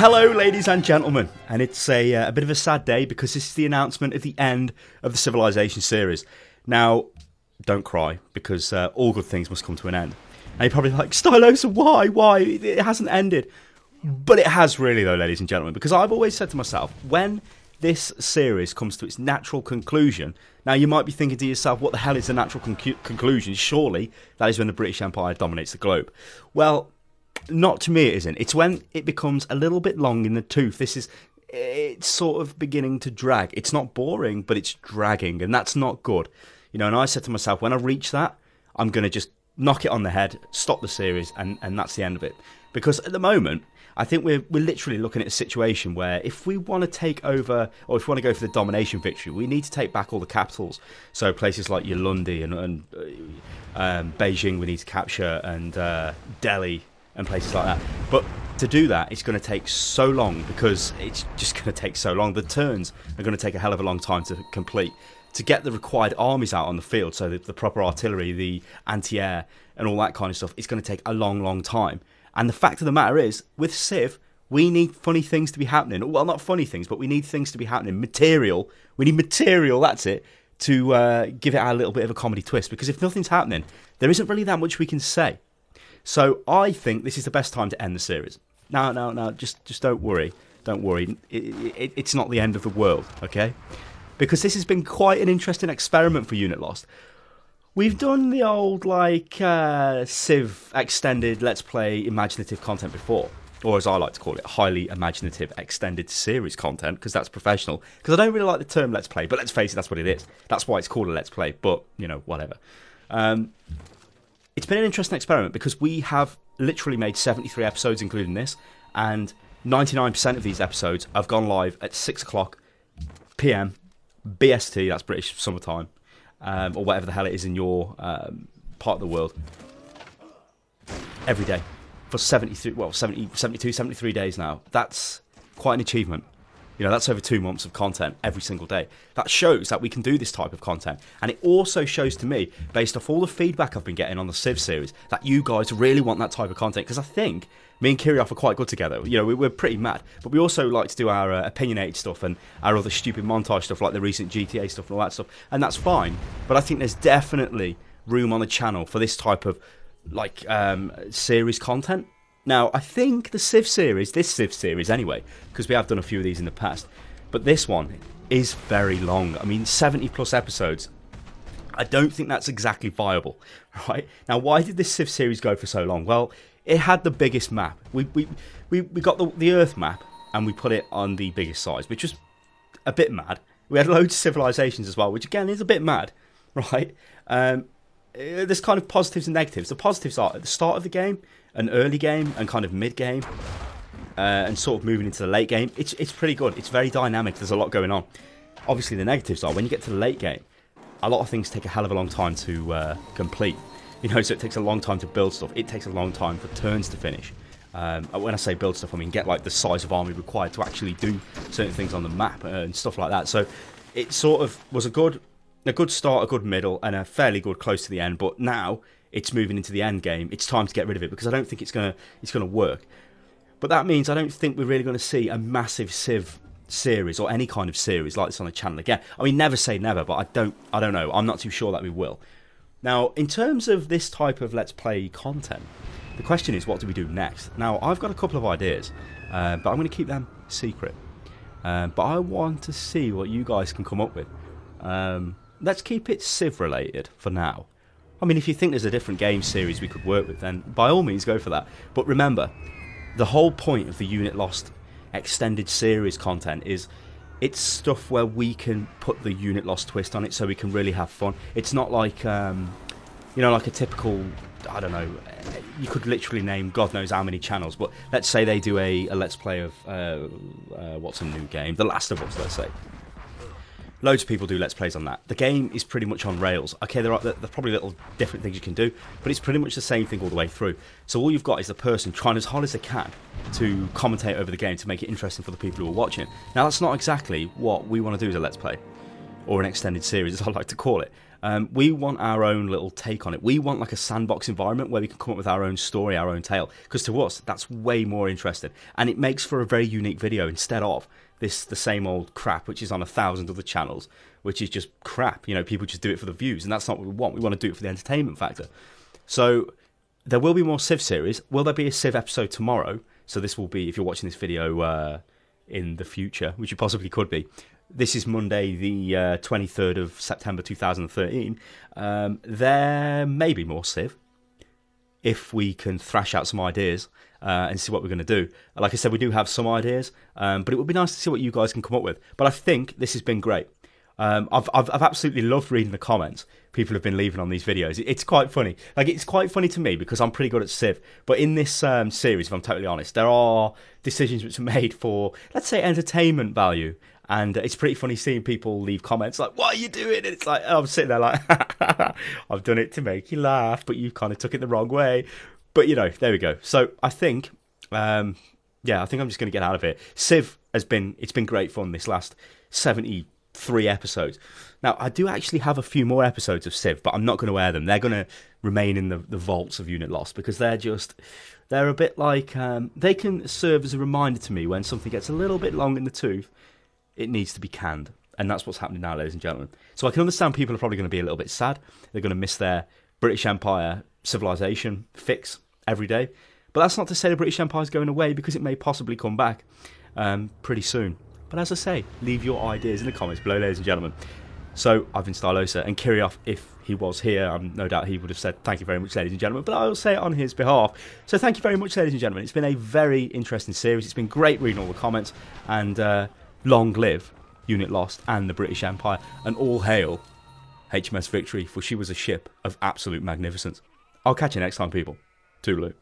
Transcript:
Hello, ladies and gentlemen, and it's a bit of a sad day because this is the announcement of the end of the Civilization series. Now, don't cry, because all good things must come to an end. And you're probably like, Stylosa, why? It hasn't ended. But it has really, though, ladies and gentlemen, because I've always said to myself, when this series comes to its natural conclusion, now you might be thinking to yourself, what the hell is the natural conclusion? Surely that is when the British Empire dominates the globe. Well, not to me it isn't. It's when it becomes a little bit long in the tooth. It's sort of beginning to drag. It's not boring, but it's dragging, and that's not good. You know, and I said to myself, when I reach that, I'm going to just knock it on the head, stop the series, and that's the end of it. Because at the moment, I think we're literally looking at a situation where if we want to take over, or if we want to go for the domination victory, we need to take back all the capitals. So places like Yalundi and Beijing we need to capture, and Delhi and places like that. But to do that, it's going to take so long, because it's just going to take so long. The turns are going to take a hell of a long time to complete. To get the required armies out on the field, so the proper artillery, the anti-air, and all that kind of stuff, it's going to take a long, long time. And the fact of the matter is, with Civ, we need funny things to be happening. Well, not funny things, but we need things to be happening. Material. We need material, that's it, to give it a little bit of a comedy twist. Because if nothing's happening, there isn't really that much we can say. So I think this is the best time to end the series. No, just don't worry. Don't worry. It's not the end of the world, okay? Because this has been quite an interesting experiment for Unit Lost. We've done the old, Civ extended Let's Play imaginative content before. Or as I like to call it, highly imaginative extended series content, because that's professional. Because I don't really like the term Let's Play, but let's face it, that's what it is. That's why it's called a Let's Play, but, you know, whatever. It's been an interesting experiment, because we have literally made 73 episodes, including this, and 99% of these episodes have gone live at 6 o'clock PM, BST, that's British summertime, or whatever the hell it is in your part of the world, every day for 73 days now. That's quite an achievement. You know, that's over 2 months of content every single day. That shows that we can do this type of content. And it also shows to me, based off all the feedback I've been getting on the Civ series, that you guys really want that type of content. Because I think me and Kirioff are quite good together. You know, we're pretty mad. But we also like to do our opinionated stuff and our other stupid montage stuff, like the recent GTA stuff and all that stuff. And that's fine. But I think there's definitely room on the channel for this type of, series content. Now, I think the Civ series, this Civ series anyway, because we have done a few of these in the past, but this one is very long. I mean, 70 plus episodes. I don't think that's exactly viable, right? Now, why did this Civ series go for so long? Well, it had the biggest map. We got the Earth map, and we put it on the biggest size, which was a bit mad. We had loads of civilizations as well, which again is a bit mad, right? There's kind of positives and negatives. The positives are at the start of the game, an early game, and kind of mid game, and sort of moving into the late game. It's pretty good. It's very dynamic. There's a lot going on. Obviously, the negatives are when you get to the late game, a lot of things take a hell of a long time to complete. You know, so it takes a long time to build stuff. It takes a long time for turns to finish. When I say build stuff, I mean get like the size of army required to actually do certain things on the map and stuff like that. So it sort of was a good start, a good middle, and a fairly good close to the end. But now it's moving into the end game. It's time to get rid of it, because I don't think it's gonna work. But that means I don't think we're really going to see a massive Civ series or any kind of series like this on the channel again. I mean, never say never, but I don't know. I'm not too sure that we will. Now, in terms of this type of Let's Play content, the question is, what do we do next? Now, I've got a couple of ideas, but I'm going to keep them secret. But I want to see what you guys can come up with. Let's keep it Civ related for now. I mean, if you think there's a different game series we could work with, then by all means go for that. But remember, the whole point of the Unit Lost extended series content is it's stuff where we can put the Unit Lost twist on it, so we can really have fun. It's not like, like a typical, I don't know, you could literally name God knows how many channels, but let's say they do a Let's Play of, what's a new game? The Last of Us, let's say. Loads of people do Let's Plays on that. The game is pretty much on rails. Okay, there are probably little different things you can do, but it's pretty much the same thing all the way through. So all you've got is the person trying as hard as they can to commentate over the game to make it interesting for the people who are watching. Now, that's not exactly what we want to do as a Let's Play, or an extended series, as I like to call it. We want our own little take on it. We want like a sandbox environment where we can come up with our own story, our own tale. Because to us, that's way more interesting. And it makes for a very unique video instead of the same old crap, which is on 1,000 other channels, which is just crap. You know, people just do it for the views. And that's not what we want. We want to do it for the entertainment factor. So there will be more Civ series. Will there be a Civ episode tomorrow? So this will be, if you're watching this video in the future, which you possibly could be. This is Monday, the 23rd of September 2013. There may be more Civ if we can thrash out some ideas and see what we're going to do. Like I said, we do have some ideas, but it would be nice to see what you guys can come up with. But I think this has been great. I've absolutely loved reading the comments people have been leaving on these videos. It's quite funny. Like, it's quite funny to me because I'm pretty good at Civ. But in this series, if I'm totally honest, there are decisions which are made for, let's say, entertainment value. And it's pretty funny seeing people leave comments like, what are you doing? And it's like, I'm sitting there like, I've done it to make you laugh, but you kind of took it the wrong way. But, you know, there we go. So I think, I think I'm just going to get out of it. Civ it's been great fun this last 73 episodes. Now, I do actually have a few more episodes of Civ, but I'm not going to air them. They're going to remain in the vaults of Unit Lost because they're a bit like, they can serve as a reminder to me when something gets a little bit long in the tooth. It needs to be canned. And that's what's happening now, ladies and gentlemen. So I can understand people are probably going to be a little bit sad. They're going to miss their British Empire civilization fix every day. But that's not to say the British Empire is going away, because it may possibly come back pretty soon. But as I say, leave your ideas in the comments below, ladies and gentlemen. So I've been Stylosa, and Kirioth, if he was here, no doubt he would have said thank you very much, ladies and gentlemen, but I will say it on his behalf. So thank you very much, ladies and gentlemen. It's been a very interesting series. It's been great reading all the comments, and long live Unit Lost and the British Empire, and all hail HMS Victory, for she was a ship of absolute magnificence. I'll catch you next time, people. Toodaloo.